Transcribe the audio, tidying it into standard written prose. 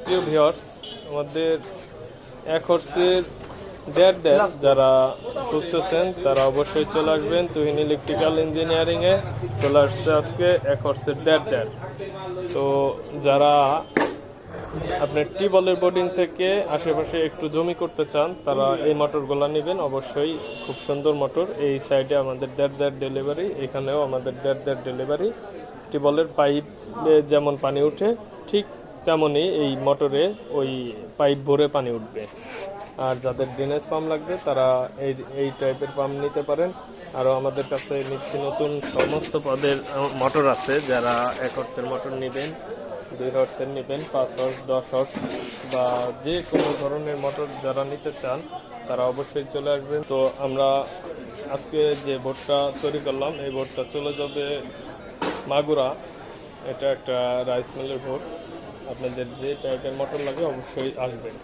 প্রিয় ভিউয়ার্স, আমাদের এক হর্সের দেড় যারা খুঁজতেছেন তারা অবশ্যই চলে আসবেন। তুহিন ইলেকট্রিক্যাল ইঞ্জিনিয়ারিংয়ে চলে আসছে আজকে এক হর্সের দেড়। তো যারা আপনার টিউবওয়েলের বোর্ডিং থেকে আশেপাশে একটু জমি করতে চান তারা এই মোটরগুলো নেবেন। অবশ্যই খুব সুন্দর মোটর। এই সাইডে আমাদের দেড় ডেলিভারি, এখানেও আমাদের দেড় ডেলিভারি। টিউবওয়েলের পাইপে যেমন পানি উঠে ঠিক তেমনই এই মোটরে ওই পাইপ ভরে পানি উঠবে। আর যাদের ড্রেনেজ পাম্প লাগবে তারা এই টাইপের পাম্প নিতে পারেন। আরও আমাদের কাছে নিত্য নতুন সমস্ত পদের মোটর আছে। যারা 1 হর্সের মোটর নেবেন, 2 হর্সের নেবেন, 5 হর্স, 10 হর্স বা যে কোনো ধরনের মোটর যারা নিতে চান তারা অবশ্যই চলে আসবেন। তো আমরা আজকে যে বোর্ডটা তৈরি করলাম এই বোর্ডটা চলে যাবে মাগুরা। এটা একটা রাইস মিলের বোর্ড। আপনাদের যে টাইপের মোটর লাগে অবশ্যই আসবেন।